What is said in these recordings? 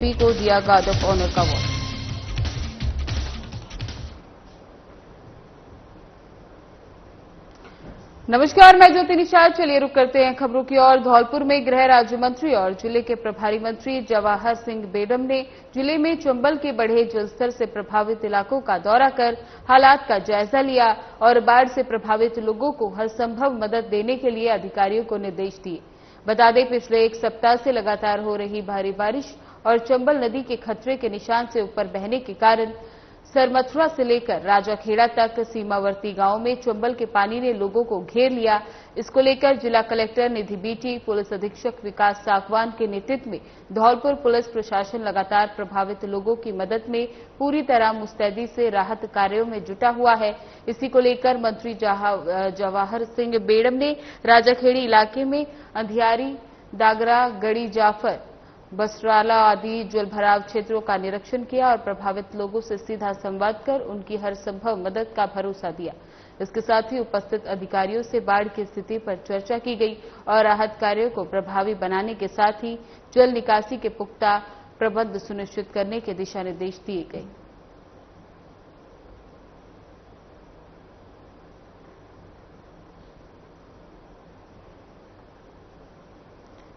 को दिया guard of honour का अवार्ड। नमस्कार, मैं ज्योति निषाद। चलिए रुक करते हैं खबरों की ओर। धौलपुर में गृह राज्य मंत्री और जिले के प्रभारी मंत्री जवाहर सिंह बेडम ने जिले में चंबल के बढ़े जलस्तर से प्रभावित इलाकों का दौरा कर हालात का जायजा लिया और बाढ़ से प्रभावित लोगों को हर संभव मदद देने के लिए अधिकारियों को निर्देश दिए। बता दें, पिछले एक सप्ताह से लगातार हो रही भारी बारिश और चंबल नदी के खतरे के निशान से ऊपर बहने के कारण सरमथुरा से लेकर राजाखेड़ा तक सीमावर्ती गांवों में चंबल के पानी ने लोगों को घेर लिया। इसको लेकर जिला कलेक्टर निधि बीटी, पुलिस अधीक्षक विकास सागवान के नेतृत्व में धौलपुर पुलिस प्रशासन लगातार प्रभावित लोगों की मदद में पूरी तरह मुस्तैदी से राहत कार्यों में जुटा हुआ है। इसी को लेकर मंत्री जवाहर सिंह बेडम ने राजाखेड़ी इलाके में अंधियारी, दागरा, गड़ी जाफर, बसराला आदि जलभराव क्षेत्रों का निरीक्षण किया और प्रभावित लोगों से सीधा संवाद कर उनकी हर संभव मदद का भरोसा दिया। इसके साथ ही उपस्थित अधिकारियों से बाढ़ की स्थिति पर चर्चा की गई और राहत कार्यों को प्रभावी बनाने के साथ ही जल निकासी के पुख्ता प्रबंध सुनिश्चित करने के दिशा निर्देश दिए गए।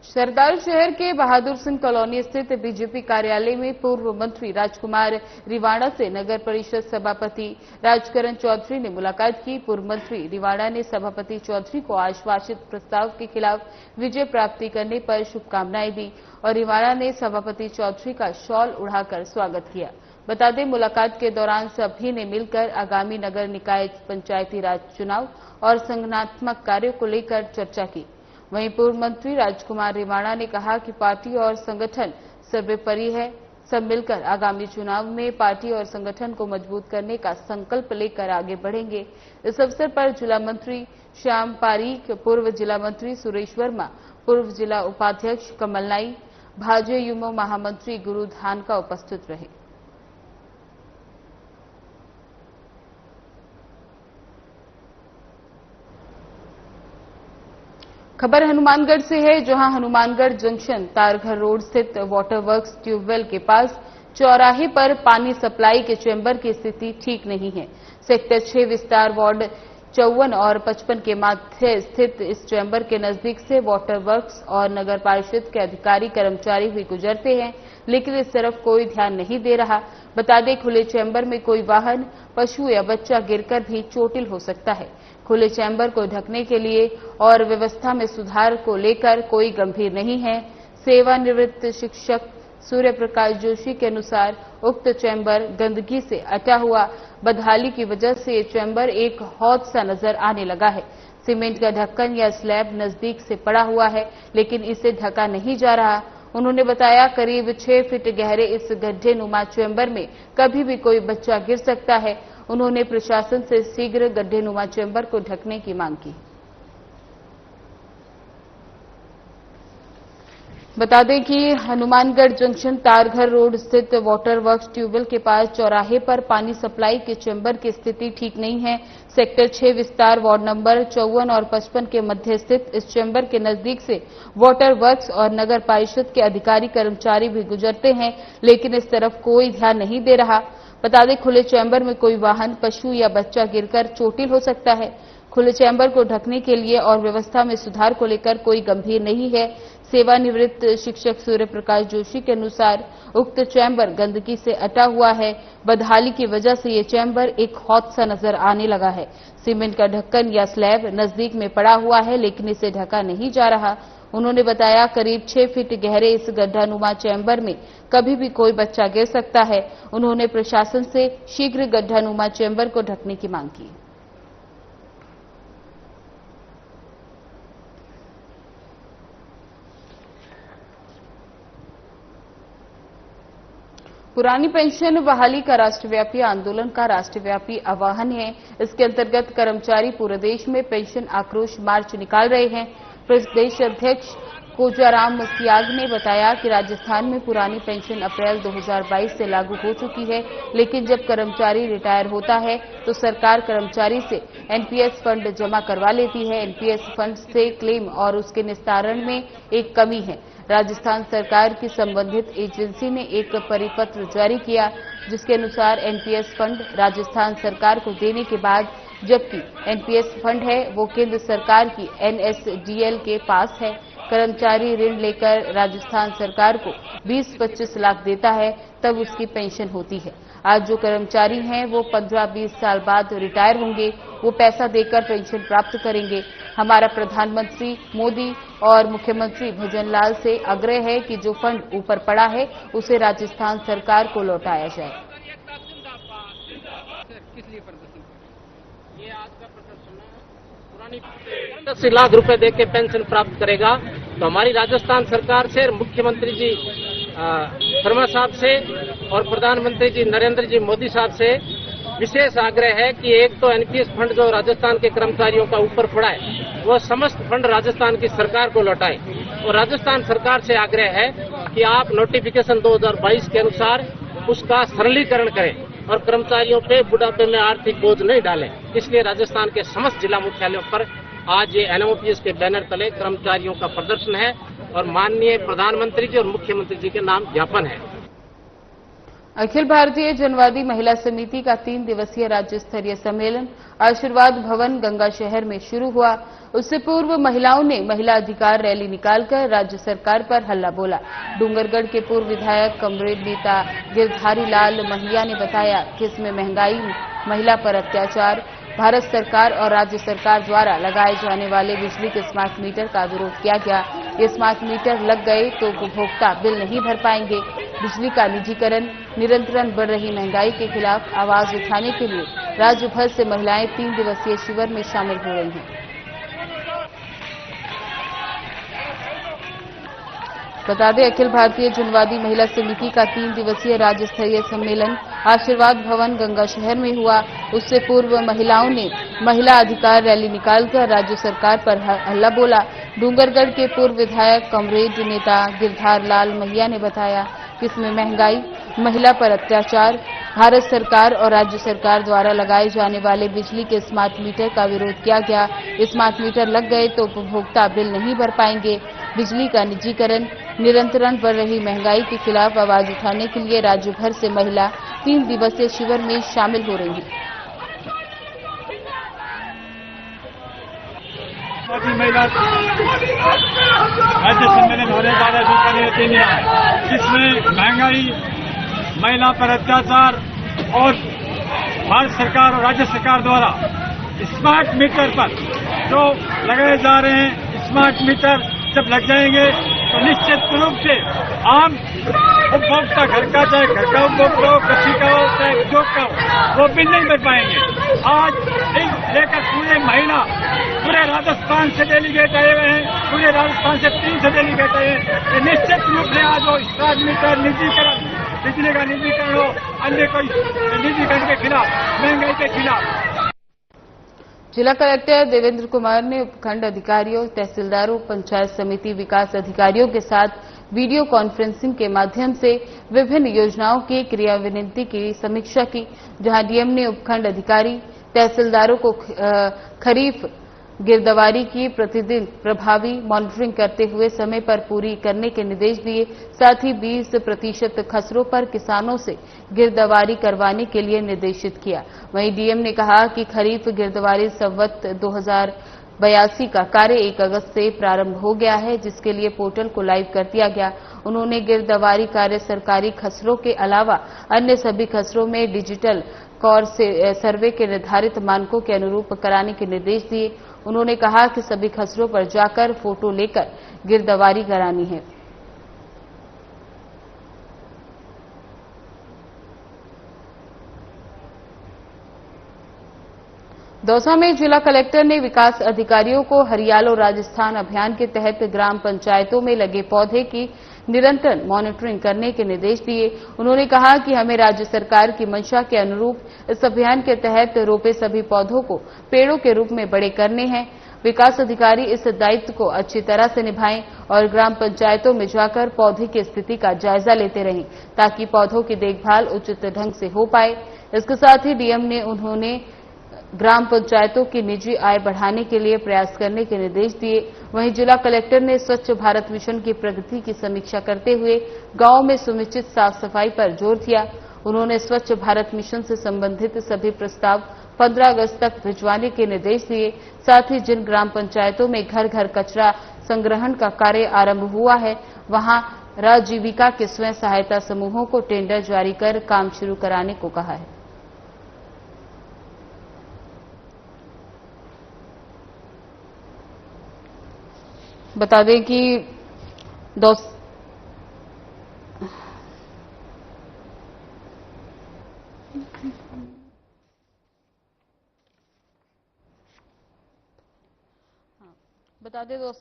सरदार शहर के बहादुर सिंह कॉलोनी स्थित बीजेपी कार्यालय में पूर्व मंत्री राजकुमार रिवाणा से नगर परिषद सभापति राजकरण चौधरी ने मुलाकात की। पूर्व मंत्री रिवाणा ने सभापति चौधरी को आश्वासित प्रस्ताव के खिलाफ विजय प्राप्ति करने पर शुभकामनाएं दी और रिवाणा ने सभापति चौधरी का शॉल उड़ाकर स्वागत किया। बता दें, मुलाकात के दौरान सभी ने मिलकर आगामी नगर निकाय पंचायती राज चुनाव और संगठनात्मक कार्यों को लेकर चर्चा की। वहीं पूर्व मंत्री राजकुमार रिवाणा ने कहा कि पार्टी और संगठन सर्वोपरि है। सब मिलकर आगामी चुनाव में पार्टी और संगठन को मजबूत करने का संकल्प लेकर आगे बढ़ेंगे। इस अवसर पर जिला मंत्री श्याम पारीक, पूर्व जिला मंत्री सुरेश वर्मा, पूर्व जिला उपाध्यक्ष कमल नाई, भाजपा युवा महामंत्री गुरु धानका उपस्थित रहे। खबर हनुमानगढ़ से है, जहां हनुमानगढ़ जंक्शन तारघर रोड स्थित वाटर वर्क्स ट्यूबवेल के पास चौराहे पर पानी सप्लाई के चैम्बर की स्थिति ठीक नहीं है। सेक्टर 6 विस्तार वार्ड 54 और 55 के मध्य स्थित इस चैम्बर के नजदीक से वाटर वर्क्स और नगर पारिषद के अधिकारी कर्मचारी भी गुजरते हैं, लेकिन इस तरफ कोई ध्यान नहीं दे रहा। बता दें, खुले चैम्बर में कोई वाहन, पशु या बच्चा गिरकर भी चोटिल हो सकता है। खुले चैम्बर को ढकने के लिए और व्यवस्था में सुधार को लेकर कोई गंभीर नहीं है। सेवानिवृत्त शिक्षक सूर्य प्रकाश जोशी के अनुसार उक्त चैम्बर गंदगी से अटा हुआ, बदहाली की वजह से ये चैम्बर एक हौद सा नजर आने लगा है। सीमेंट का ढक्कन या स्लैब नजदीक से पड़ा हुआ है, लेकिन इसे ढका नहीं जा रहा। उन्होंने बताया, करीब 6 फीट गहरे इस गड्ढे नुमा चैम्बर में कभी भी कोई बच्चा गिर सकता है। उन्होंने प्रशासन से शीघ्र गड्ढे नुमा चैम्बर को ढकने की मांग की। बता दें कि हनुमानगढ़ जंक्शन तारघर रोड स्थित वाटर वर्क्स ट्यूबवेल के पास चौराहे पर पानी सप्लाई के चैम्बर की स्थिति ठीक नहीं है। सेक्टर 6 विस्तार वार्ड नंबर 54 और 55 के मध्य स्थित इस चैम्बर के नजदीक से वाटर वर्क्स और नगर पारिषद के अधिकारी कर्मचारी भी गुजरते हैं, लेकिन इस तरफ कोई ध्यान नहीं दे रहा। बता दें, खुले चैम्बर में कोई वाहन, पशु या बच्चा गिरकर चोटिल हो सकता है। खुले चैम्बर को ढकने के लिए और व्यवस्था में सुधार को लेकर कोई गंभीर नहीं है। सेवानिवृत्त शिक्षक सूर्य प्रकाश जोशी के अनुसार उक्त चैम्बर गंदगी से अटा हुआ है। बदहाली की वजह से ये चैम्बर एक हौद सा नजर आने लगा है। सीमेंट का ढक्कन या स्लैब नजदीक में पड़ा हुआ है, लेकिन इसे ढका नहीं जा रहा। उन्होंने बताया, करीब 6 फीट गहरे इस गड्ढानुमा चैम्बर में कभी भी कोई बच्चा गिर सकता है। उन्होंने प्रशासन से शीघ्र गड्ढानुमा चैम्बर को ढकने की मांग की। पुरानी पेंशन बहाली का राष्ट्रव्यापी आंदोलन का राष्ट्रव्यापी आह्वान है। इसके अंतर्गत कर्मचारी पूरे देश में पेंशन आक्रोश मार्च निकाल रहे हैं। प्रदेश अध्यक्ष कोजाराम सियाग ने बताया कि राजस्थान में पुरानी पेंशन अप्रैल 2022 से लागू हो चुकी है, लेकिन जब कर्मचारी रिटायर होता है तो सरकार कर्मचारी से एनपीएस फंड जमा करवा लेती है। एनपीएस फंड से क्लेम और उसके निस्तारण में एक कमी है। राजस्थान सरकार की संबंधित एजेंसी ने एक परिपत्र जारी किया, जिसके अनुसार एनपीएस फंड राजस्थान सरकार को देने के बाद, जबकि एनपीएस फंड है वो केंद्र सरकार की एनएसडीएल के पास है। कर्मचारी ऋण लेकर राजस्थान सरकार को 20-25 लाख देता है, तब उसकी पेंशन होती है। आज जो कर्मचारी हैं वो 15-20 साल बाद रिटायर होंगे, वो पैसा देकर पेंशन प्राप्त करेंगे। हमारा प्रधानमंत्री मोदी और मुख्यमंत्री भजनलाल से आग्रह है कि जो फंड ऊपर पड़ा है उसे राजस्थान सरकार को लौटाया जाए। ये आज का प्रदर्शन पुरानी 10 लाख रुपए देके पेंशन प्राप्त करेगा, तो हमारी राजस्थान सरकार से, मुख्यमंत्री जी शर्मा साहब से और प्रधानमंत्री जी नरेंद्र जी मोदी साहब से विशेष आग्रह है कि एक तो एनपीएस फंड जो राजस्थान के कर्मचारियों का ऊपर पड़ा है वो समस्त फंड राजस्थान की सरकार को लौटाए। और राजस्थान सरकार से आग्रह है कि आप नोटिफिकेशन 2022 के अनुसार उसका सरलीकरण करें और कर्मचारियों पे बुढ़ापे में आर्थिक बोझ नहीं डालें। इसलिए राजस्थान के समस्त जिला मुख्यालयों पर आज ये एनओपीएस के बैनर तले कर्मचारियों का प्रदर्शन है और माननीय प्रधानमंत्री जी और मुख्यमंत्री जी के नाम ज्ञापन है। अखिल भारतीय जनवादी महिला समिति का 3 दिवसीय राज्य स्तरीय सम्मेलन आशीर्वाद भवन गंगा शहर में शुरू हुआ। उससे पूर्व महिलाओं ने महिला अधिकार रैली निकालकर राज्य सरकार पर हल्ला बोला। डूंगरगढ़ के पूर्व विधायक कमरेड नेता गिरधारी लाल महिया ने बताया कि इसमें महंगाई, महिला पर अत्याचार, भारत सरकार और राज्य सरकार द्वारा लगाए जाने वाले बिजली के स्मार्ट मीटर का विरोध किया गया। ये स्मार्ट मीटर लग गए तो उपभोक्ता बिल नहीं भर पाएंगे। बिजली का निजीकरण, निरंतर बढ़ रही महंगाई के खिलाफ आवाज उठाने के लिए राज्य भर से महिलाएं 3 दिवसीय शिविर में शामिल हो रही हैं। बता दें, अखिल भारतीय जनवादी महिला समिति का 3 दिवसीय राज्य स्तरीय सम्मेलन आशीर्वाद भवन गंगा शहर में हुआ। उससे पूर्व महिलाओं ने महिला अधिकार रैली निकालकर राज्य सरकार पर हल्ला बोला। डूंगरगढ़ के पूर्व विधायक कमरेड नेता गिरधार लाल महिया ने बताया कि इसमें महंगाई, महिला पर अत्याचार, भारत सरकार और राज्य सरकार द्वारा लगाए जाने वाले बिजली के स्मार्ट मीटर का विरोध किया गया। स्मार्ट मीटर लग गए तो उपभोक्ता बिल नहीं भर पाएंगे। बिजली का निजीकरण, निरंतर बढ़ रही महंगाई के खिलाफ आवाज उठाने के लिए राज्य भर से महिला 3 दिवसीय शिविर में शामिल हो रही हैं। महिला राज्य सम्मेलन होने जा रहा है, जिसमें महंगाई, महिला पर अत्याचार और भारत सरकार और राज्य सरकार द्वारा स्मार्ट मीटर पर जो लगाए जा रहे हैं, स्मार्ट मीटर जब लग जाएंगे तो निश्चित रूप से आम उपभोक्ता, घर का चाहे घर का उपभोक्ता हो, कृषि का हो, चाहे उद्योग का हो, वो बिल नहीं भर पाएंगे। आज इस लेकर पूरे महिला, पूरे राजस्थान से डेलीगेट आए हुए हैं, पूरे राजस्थान से 300 डेलीगेट आए हैं। निश्चित रूप से आज वो स्मार्ट मीटर निजीकरण, बिजली का निजीकरण हो, अन्य कोई निजीकरण के खिलाफ, महंगाई के खिलाफ। जिला कलेक्टर देवेंद्र कुमार ने उपखंड अधिकारियों, तहसीलदारों, पंचायत समिति विकास अधिकारियों के साथ वीडियो कॉन्फ्रेंसिंग के माध्यम से विभिन्न योजनाओं की क्रियान्वयन की समीक्षा की, जहां डीएम ने उपखंड अधिकारी, तहसीलदारों को खरीफ गिरदावरी की प्रतिदिन प्रभावी मॉनिटरिंग करते हुए समय पर पूरी करने के निर्देश दिए। साथ ही 20% खसरों पर किसानों से गिरदावरी करवाने के लिए निर्देशित किया। वहीं डीएम ने कहा कि खरीफ गिरदावरी संवत 2082 का कार्य 1 अगस्त से प्रारंभ हो गया है, जिसके लिए पोर्टल को लाइव कर दिया गया। उन्होंने गिरदावरी कार्य सरकारी खसरों के अलावा अन्य सभी खसरों में डिजिटल कॉर सर्वे के निर्धारित मानकों के अनुरूप कराने के निर्देश दिए। उन्होंने कहा कि सभी खसरों पर जाकर फोटो लेकर गिरदावरी करानी है। दौसा में जिला कलेक्टर ने विकास अधिकारियों को हरियालो राजस्थान अभियान के तहत ग्राम पंचायतों में लगे पौधे की निरंतर मॉनिटरिंग करने के निर्देश दिए। उन्होंने कहा कि हमें राज्य सरकार की मंशा के अनुरूप इस अभियान के तहत रोपे सभी पौधों को पेड़ों के रूप में बड़े करने हैं। विकास अधिकारी इस दायित्व को अच्छी तरह से निभाएं और ग्राम पंचायतों में जाकर पौधे की स्थिति का जायजा लेते रहें, ताकि पौधों की देखभाल उचित ढंग से हो पाए। इसके साथ ही डीएम ने ग्राम पंचायतों की निजी आय बढ़ाने के लिए प्रयास करने के निर्देश दिए। वहीं जिला कलेक्टर ने स्वच्छ भारत मिशन की प्रगति की समीक्षा करते हुए गांव में समुचित साफ सफाई पर जोर दिया। उन्होंने स्वच्छ भारत मिशन से संबंधित सभी प्रस्ताव 15 अगस्त तक भिजवाने के निर्देश दिए। साथ ही जिन ग्राम पंचायतों में घर घर कचरा संग्रहण का कार्य आरंभ हुआ है, वहां राजीविका के स्वयं सहायता समूहों को टेंडर जारी कर काम शुरू कराने को कहा है। बता दें कि दौसा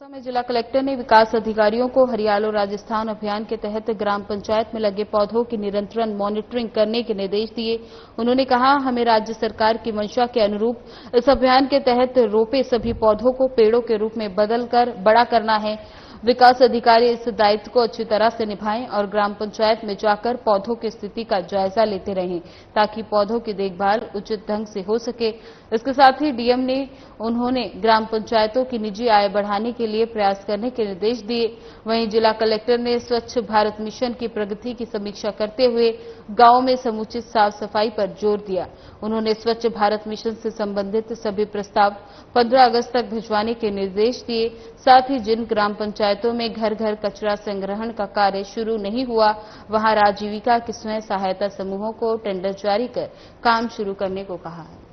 में जिला कलेक्टर ने विकास अधिकारियों को हरियालो राजस्थान अभियान के तहत ग्राम पंचायत में लगे पौधों की निरंतर मॉनिटरिंग करने के निर्देश दिए। उन्होंने कहा, हमें राज्य सरकार की मंशा के अनुरूप इस अभियान के तहत रोपे सभी पौधों को पेड़ों के रूप में बदलकर बड़ा करना है। विकास अधिकारी इस दायित्व को अच्छी तरह से निभाएं और ग्राम पंचायत में जाकर पौधों की स्थिति का जायजा लेते रहें, ताकि पौधों की देखभाल उचित ढंग से हो सके। इसके साथ ही डीएम ने उन्होंने ग्राम पंचायतों की निजी आय बढ़ाने के लिए प्रयास करने के निर्देश दिए। वहीं जिला कलेक्टर ने स्वच्छ भारत मिशन की प्रगति की समीक्षा करते हुए गांव में समुचित साफ सफाई पर जोर दिया। उन्होंने स्वच्छ भारत मिशन से संबंधित सभी प्रस्ताव 15 अगस्त तक भिजवाने के निर्देश दिए। साथ ही जिन ग्राम पंचायतों में घर घर कचरा संग्रहण का कार्य शुरू नहीं हुआ, वहां राजीविका के स्वयं सहायता समूहों को टेंडर जारी कर काम शुरू करने को कहा है।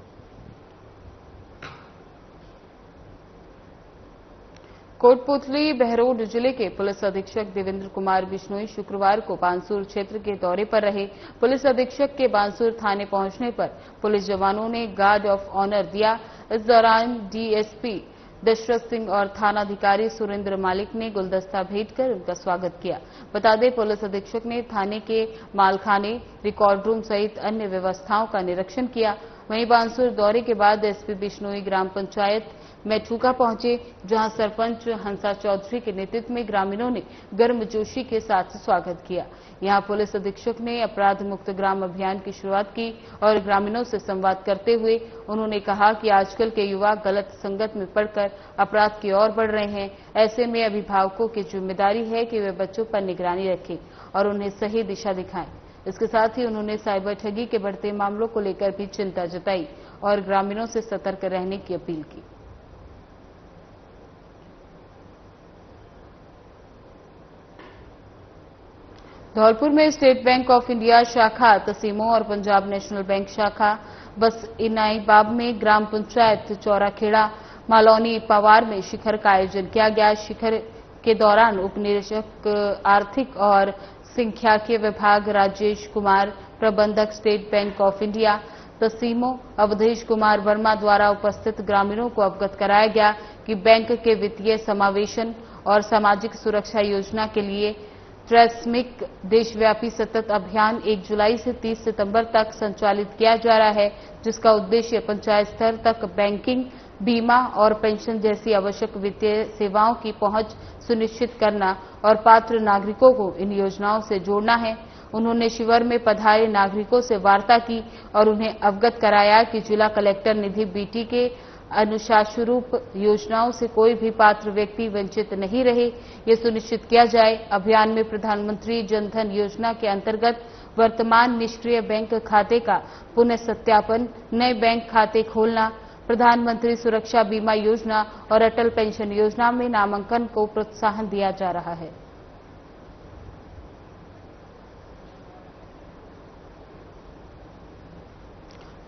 कोटपुतली बहरोड जिले के पुलिस अधीक्षक देवेंद्र कुमार बिश्नोई शुक्रवार को बांसुर क्षेत्र के दौरे पर रहे। पुलिस अधीक्षक के बांसुर थाने पहुंचने पर पुलिस जवानों ने गार्ड ऑफ ऑनर दिया। इस दौरान डीएसपी दशरथ सिंह और थानाधिकारी सुरेंद्र मालिक ने गुलदस्ता भेंट कर उनका स्वागत किया। बता दें, पुलिस अधीक्षक ने थाने के मालखाने, रिकॉर्ड रूम सहित अन्य व्यवस्थाओं का निरीक्षण किया। वहीं बांसुर दौरे के बाद एसपी बिश्नोई ग्राम पंचायत मैठूका पहुंचे, जहां सरपंच हंसा चौधरी के नेतृत्व में ग्रामीणों ने गर्मजोशी के साथ स्वागत किया। यहां पुलिस अधीक्षक ने अपराध मुक्त ग्राम अभियान की शुरुआत की और ग्रामीणों से संवाद करते हुए उन्होंने कहा कि आजकल के युवा गलत संगत में पड़कर अपराध की ओर बढ़ रहे हैं। ऐसे में अभिभावकों की जिम्मेदारी है कि वे बच्चों पर निगरानी रखें और उन्हें सही दिशा दिखाएं। इसके साथ ही उन्होंने साइबर ठगी के बढ़ते मामलों को लेकर भी चिंता जताई और ग्रामीणों से सतर्क रहने की अपील की। धौलपुर में स्टेट बैंक ऑफ इंडिया शाखा, तसीमों और पंजाब नेशनल बैंक शाखा बस इनाईबाब में ग्राम पंचायत चौराखेड़ा मालौनी पवार में शिखर का आयोजन किया गया। शिखर के दौरान उप निदेशक आर्थिक और सांख्यिकी विभाग राजेश कुमार, प्रबंधक स्टेट बैंक ऑफ इंडिया तसीमों अवधेश कुमार वर्मा द्वारा उपस्थित ग्रामीणों को अवगत कराया गया कि बैंक के वित्तीय समावेशन और सामाजिक सुरक्षा योजना के लिए ट्रेसमिक देशव्यापी सतत अभियान 1 जुलाई से 30 सितंबर तक संचालित किया जा रहा है, जिसका उद्देश्य पंचायत स्तर तक बैंकिंग, बीमा और पेंशन जैसी आवश्यक वित्तीय सेवाओं की पहुंच सुनिश्चित करना और पात्र नागरिकों को इन योजनाओं से जोड़ना है। उन्होंने शिविर में पधारे नागरिकों से वार्ता की और उन्हें अवगत कराया कि जिला कलेक्टर निधि बीटी के अनुशासनरूप योजनाओं से कोई भी पात्र व्यक्ति वंचित नहीं रहे, ये सुनिश्चित किया जाए। अभियान में प्रधानमंत्री जनधन योजना के अंतर्गत वर्तमान निष्क्रिय बैंक खाते का पुनः सत्यापन, नए बैंक खाते खोलना, प्रधानमंत्री सुरक्षा बीमा योजना और अटल पेंशन योजना में नामांकन को प्रोत्साहन दिया जा रहा है।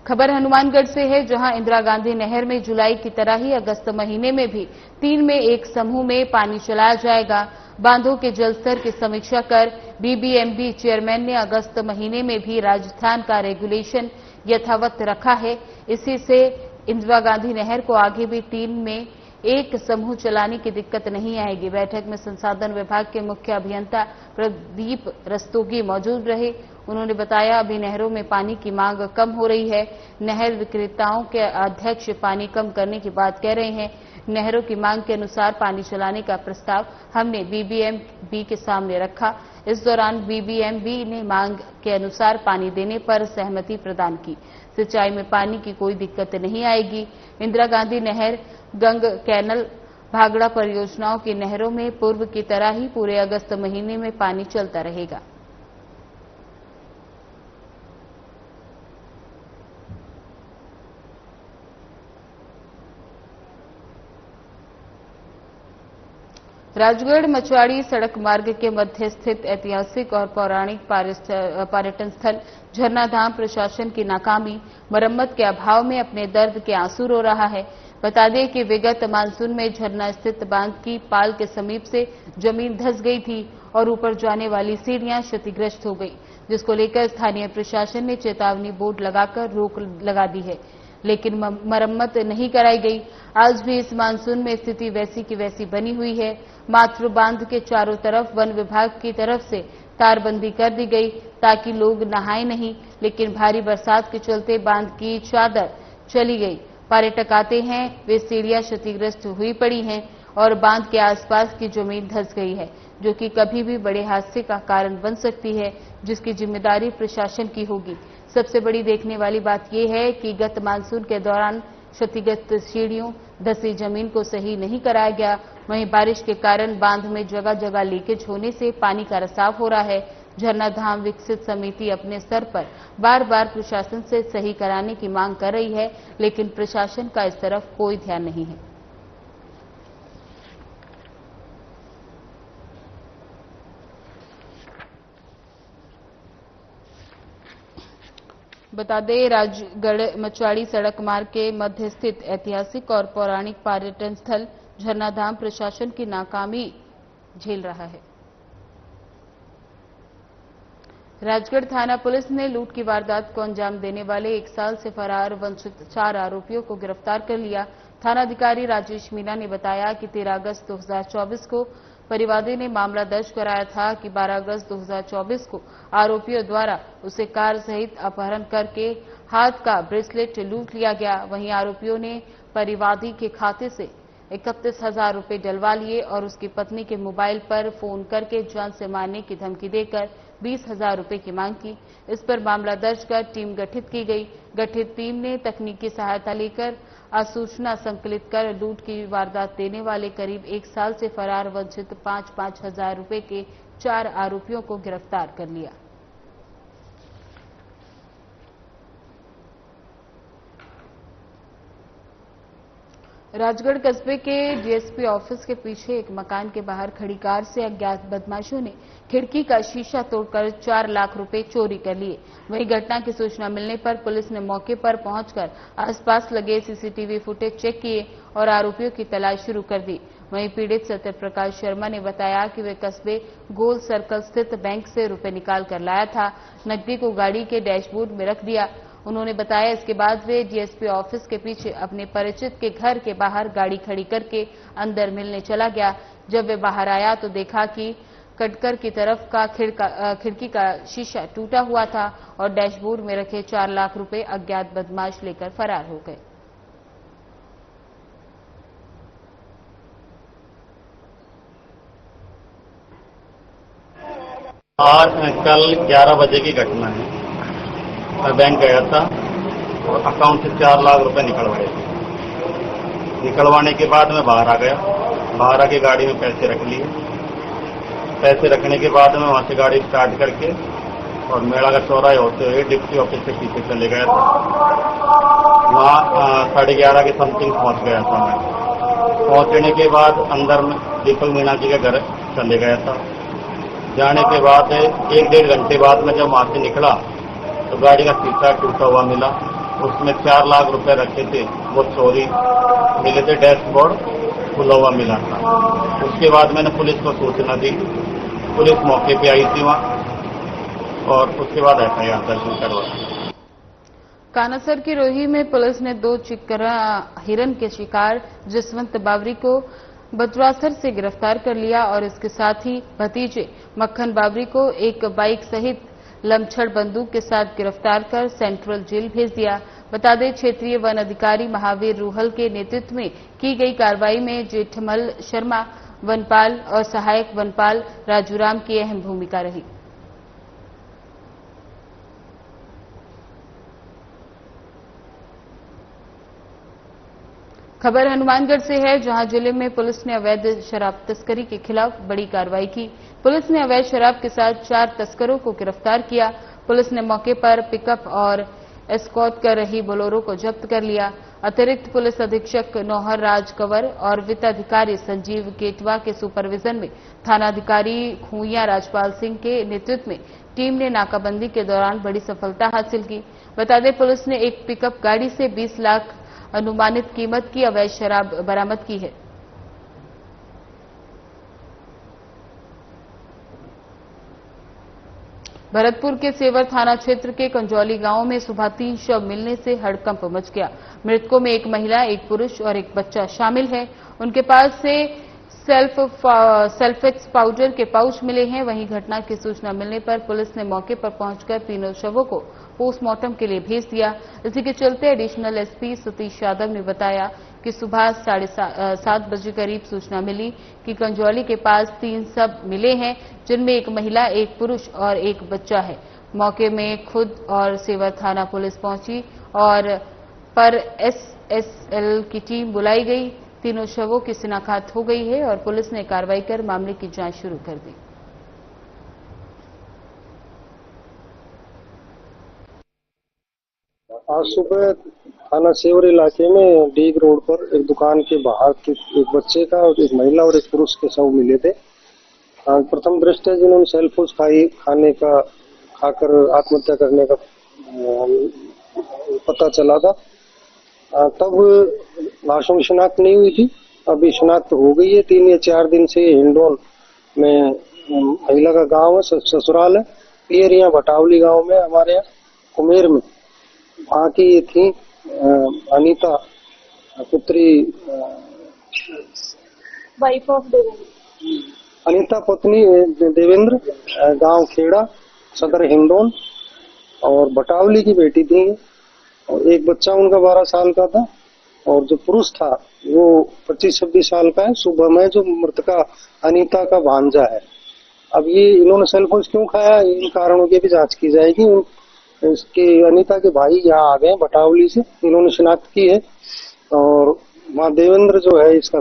खबर हनुमानगढ़ से है, जहां इंदिरा गांधी नहर में जुलाई की तरह ही अगस्त महीने में भी 3 में एक समूह में पानी चलाया जाएगा। बांधों के जलस्तर की समीक्षा कर बीबीएमबी चेयरमैन ने अगस्त महीने में भी राजस्थान का रेगुलेशन यथावत रखा है। इसी से इंदिरा गांधी नहर को आगे भी 3 में एक समूह चलाने की दिक्कत नहीं आएगी। बैठक में संसाधन विभाग के मुख्य अभियंता प्रदीप रस्तोगी मौजूद रहे। उन्होंने बताया, अभी नहरों में पानी की मांग कम हो रही है। नहर विक्रेताओं के अध्यक्ष पानी कम करने की बात कह रहे हैं। नहरों की मांग के अनुसार पानी चलाने का प्रस्ताव हमने बीबीएमबी के सामने रखा। इस दौरान बीबीएमबी ने मांग के अनुसार पानी देने पर सहमति प्रदान की। सिंचाई में पानी की कोई दिक्कत नहीं आएगी। इंदिरा गांधी नहर, गंग कैनल, भागड़ा परियोजनाओं की नहरों में पूर्व की तरह ही पूरे अगस्त महीने में पानी चलता रहेगा। राजगढ़ मचवाड़ी सड़क मार्ग के मध्य स्थित ऐतिहासिक और पौराणिक पर्यटन स्थल झरनाधाम प्रशासन की नाकामी, मरम्मत के अभाव में अपने दर्द के आंसू रो रहा है। बता दें कि विगत मानसून में झरना स्थित बांध की पाल के समीप से जमीन धंस गई थी और ऊपर जाने वाली सीढ़ियां क्षतिग्रस्त हो गई, जिसको लेकर स्थानीय प्रशासन ने चेतावनी बोर्ड लगाकर रोक लगा दी है, लेकिन मरम्मत नहीं कराई गई। आज भी इस मानसून में स्थिति वैसी की वैसी बनी हुई है। मात्र बांध के चारों तरफ वन विभाग की तरफ से तारबंदी कर दी गई ताकि लोग नहाए नहीं, लेकिन भारी बरसात के चलते बांध की चादर चली गई। पर्यटक आते हैं, वे सीढ़ियां क्षतिग्रस्त हुई पड़ी हैं और बांध के आसपास की जमीन धंस गई है, जो कि कभी भी बड़े हादसे का कारण बन सकती है, जिसकी जिम्मेदारी प्रशासन की होगी। सबसे बड़ी देखने वाली बात यह है कि गत मानसून के दौरान क्षतिग्रस्त सीढ़ियों, धंसी जमीन को सही नहीं कराया गया। वहीं बारिश के कारण बांध में जगह जगह लीकेज होने से पानी का रिसाव हो रहा है। झरनाधाम विकसित समिति अपने स्तर पर बार बार प्रशासन से सही कराने की मांग कर रही है, लेकिन प्रशासन का इस तरफ कोई ध्यान नहीं है। बता दें, राजगढ़ मचवाड़ी सड़क मार्ग के मध्य स्थित ऐतिहासिक और पौराणिक पर्यटन स्थल झरनाधाम प्रशासन की नाकामी झेल रहा है। राजगढ़ थाना पुलिस ने लूट की वारदात को अंजाम देने वाले 1 साल से फरार वंचित 4 आरोपियों को गिरफ्तार कर लिया। थानाधिकारी राजेश मीणा ने बताया कि 13 अगस्त 2024 को परिवादी ने मामला दर्ज कराया था कि 12 अगस्त 2024 को आरोपियों द्वारा उसे कार सहित अपहरण करके हाथ का ब्रेसलेट लूट लिया गया। वहीं आरोपियों ने परिवादी के खाते से 31,000 रुपए डलवा लिए और उसकी पत्नी के मोबाइल पर फोन करके जान से मारने की धमकी देकर 20,000 रुपए की मांग की। इस पर मामला दर्ज कर टीम गठित की गई। गठित टीम ने तकनीकी सहायता लेकर सूचना संकलित कर लूट की वारदात देने वाले करीब 1 साल से फरार वंचित 5-5 हजार रुपए के 4 आरोपियों को गिरफ्तार कर लिया। राजगढ़ कस्बे के डीएसपी ऑफिस के पीछे एक मकान के बाहर खड़ी कार से अज्ञात बदमाशों ने खिड़की का शीशा तोड़कर 4 लाख रुपए चोरी कर लिए। वहीं घटना की सूचना मिलने पर पुलिस ने मौके पर पहुंचकर आसपास लगे सीसीटीवी फुटेज चेक किए और आरोपियों की तलाश शुरू कर दी। वहीं पीड़ित सत्यप्रकाश शर्मा ने बताया कि वे कस्बे गोल सर्कल स्थित बैंक से रुपए निकाल कर लाया था। नकदी को गाड़ी के डैशबोर्ड में रख दिया। उन्होंने बताया इसके बाद वे डीएसपी ऑफिस के पीछे अपने परिचित के घर के बाहर गाड़ी खड़ी करके अंदर मिलने चला गया। जब वे बाहर आया तो देखा कि कटकर की तरफ का खिड़की का शीशा टूटा हुआ था और डैशबोर्ड में रखे 4 लाख रुपए अज्ञात बदमाश लेकर फरार हो गए। आज कल 11 बजे की घटना है। मैं बैंक गया था और अकाउंट से 4 लाख रुपए निकलवाए थे। निकलवाने के बाद मैं बाहर आ गया। बाहर आके गाड़ी में पैसे रख लिए। पैसे रखने के बाद मैं वहां से गाड़ी स्टार्ट करके और मेला का चौराहे होते हुए डिप्टी ऑफिस के पीछे चले गया था। वहाँ 11:30 के समथिंग पहुंच गया था मैं। पहुंचने के बाद अंदर में दीपक मीणा जी के घर चले गया था। जाने के बाद 1-1.5 घंटे बाद में जब वहां से निकला तो गाड़ी का शीशा टूटा हुआ मिला। उसमें 4 लाख रुपए रखे थे, वो चोरी मिले थे। डैशबोर्ड खुला हुआ मिला था। उसके बाद मैंने पुलिस को सूचना दी। पुलिस मौके पे आई थी वहां और उसके बाद एफआईआर दर्ज करवाया। कानासर की रोही में पुलिस ने 2 चिक्करा हिरन के शिकार जसवंत बावरी को बचवासर से गिरफ्तार कर लिया और इसके साथ ही भतीजे मक्खन बावरी को एक बाइक सहित लमछड़ बंदूक के साथ गिरफ्तार कर सेंट्रल जेल भेज दिया। बता दें, क्षेत्रीय वन अधिकारी महावीर रूहल के नेतृत्व में की गई कार्रवाई में जेठमल शर्मा वनपाल और सहायक वनपाल राजूराम की अहम भूमिका रही। खबर हनुमानगढ़ से है, जहां जिले में पुलिस ने अवैध शराब तस्करी के खिलाफ बड़ी कार्रवाई की। पुलिस ने अवैध शराब के साथ 4 तस्करों को गिरफ्तार किया। पुलिस ने मौके पर पिकअप और एस्कॉर्ट कर रही बोलेरो को जब्त कर लिया। अतिरिक्त पुलिस अधीक्षक नौहर राज कंवर और वित्त अधिकारी संजीव केटवा के सुपरविजन में थानाधिकारी खूंया राजपाल सिंह के नेतृत्व में टीम ने नाकाबंदी के दौरान बड़ी सफलता हासिल की। बता दें, पुलिस ने एक पिकअप गाड़ी से 20 लाख अनुमानित कीमत की अवैध शराब बरामद की है। भरतपुर के सेवर थाना क्षेत्र के कंजौली गांव में सुबह 3 शव मिलने से हड़कंप मच गया। मृतकों में एक महिला, एक पुरुष और एक बच्चा शामिल है। उनके पास से सल्फेक्स पाउडर के पाउच मिले हैं। वहीं घटना की सूचना मिलने पर पुलिस ने मौके पर पहुंचकर तीनों शवों को पोस्टमार्टम के लिए भेज दिया। इसी के चलते एडिशनल एसपी सतीश यादव ने बताया कि सुबह 7:30 बजे करीब सूचना मिली कि कंजौली के पास 3 शव मिले हैं, जिनमें एक महिला, एक पुरुष और एक बच्चा है। मौके में खुद और सेवर थाना पुलिस पहुंची और पर एसएसएल की टीम बुलाई गई। तीनों शवों की शिनाख्त हो गई है और पुलिस ने कार्रवाई कर मामले की जांच शुरू कर दी। आज सुबह थाना सेवर इलाके में डीग रोड पर एक दुकान के बाहर एक बच्चे का और एक महिला और एक पुरुष के शव मिले थे। प्रथम दृष्टया जिन्होंने सेल्फोज खाने का खाकर आत्महत्या करने का पता चला था, तब लाशों की शिनाख्त नहीं हुई थी। अभी शिनाख्त हो गई है। 3 या 4 दिन से हिंडोन में महिला का गांव है, ससुराल है। क्लियर यहाँ भटावली गांव में हमारे यहाँ कुमेर में वहाँ की ये थी अनीता, पुत्री वाइफ ऑफ देवेंद्र, अनीता पत्नी देवेंद्र, गांव खेड़ा, सदर हिंडोन और भटावली की बेटी थी। और एक बच्चा उनका 12 साल का था और जो पुरुष था वो 25-26 साल का है। सुबह में जो मृतका अनीता का भांजा है। अब ये इन्होंने सेल्फोज क्यों खाया, इन कारणों की भी जांच की जाएगी। इसके अनीता के भाई यहाँ आ गए भटावली से, इन्होंने शिनाख्त की है। और वहाँ देवेंद्र जो है इसका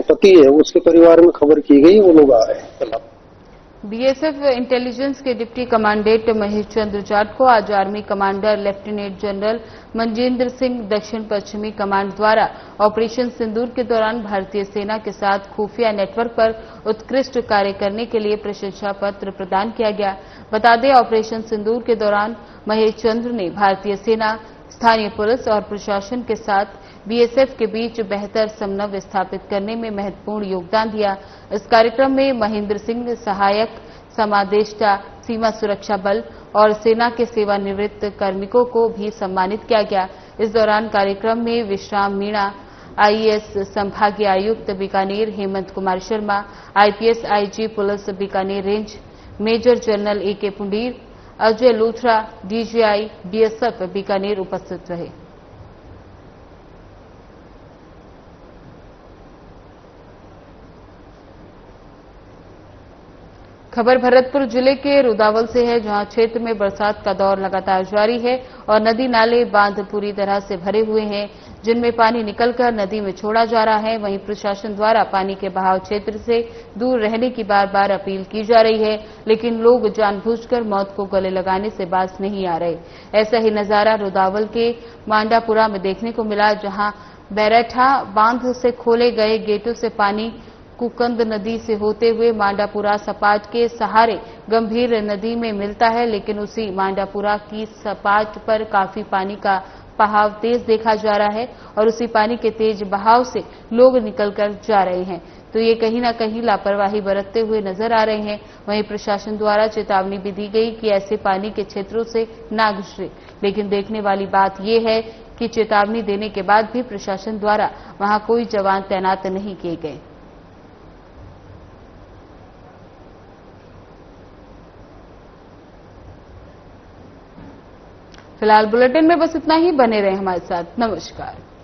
पति है, उसके परिवार में खबर की गई, वो लोग आ रहे हैं। बीएसएफ इंटेलिजेंस के डिप्टी कमांडेंट महेश चंद्र जाट को आज army commander lieutenant general Manjinder Singh दक्षिण पश्चिमी कमांड द्वारा ऑपरेशन सिंदूर के दौरान भारतीय सेना के साथ खुफिया नेटवर्क पर उत्कृष्ट कार्य करने के लिए प्रशंसा पत्र प्रदान किया गया। बता दें, ऑपरेशन सिंदूर के दौरान महेश चंद्र ने भारतीय सेना, स्थानीय पुलिस और प्रशासन के साथ बीएसएफ के बीच बेहतर समन्वय स्थापित करने में महत्वपूर्ण योगदान दिया। इस कार्यक्रम में महेंद्र सिंह, सहायक समादेष्टा सीमा सुरक्षा बल और सेना के सेवानिवृत्त कार्मिकों को भी सम्मानित किया गया। इस दौरान कार्यक्रम में विश्राम मीणा, आईएएस संभागीय आयुक्त Bikaner Hemant Kumar Sharma, IPS IG police Bikaner range major general AK Pundir, Ajay Luthra, DGI BSF Bikaner उपस्थित रहे। खबर भरतपुर जिले के रुदावल से है, जहां क्षेत्र में बरसात का दौर लगातार जारी है और नदी नाले बांध पूरी तरह से भरे हुए हैं, जिनमें पानी निकलकर नदी में छोड़ा जा रहा है। वहीं प्रशासन द्वारा पानी के बहाव क्षेत्र से दूर रहने की बार बार अपील की जा रही है, लेकिन लोग जानबूझकर मौत को गले लगाने से बाज नहीं आ रहे। ऐसा ही नजारा रुदावल के मांडापुरा में देखने को मिला, जहां बैरठा बांध से खोले गए गेटों से पानी कुकंद नदी से होते हुए मांडापुरा सपाट के सहारे गंभीर नदी में मिलता है, लेकिन उसी मांडापुरा की सपाट पर काफी पानी का बहाव तेज देखा जा रहा है और उसी पानी के तेज बहाव से लोग निकलकर जा रहे हैं। तो ये कहीं न कहीं लापरवाही बरतते हुए नजर आ रहे हैं। वहीं प्रशासन द्वारा चेतावनी भी दी गई कि ऐसे पानी के क्षेत्रों से ना गुजरे, लेकिन देखने वाली बात यह है कि चेतावनी देने के बाद भी प्रशासन द्वारा वहां कोई जवान तैनात नहीं किए गए। फिलहाल बुलेटिन में बस इतना ही। बने रहे हमारे साथ। नमस्कार।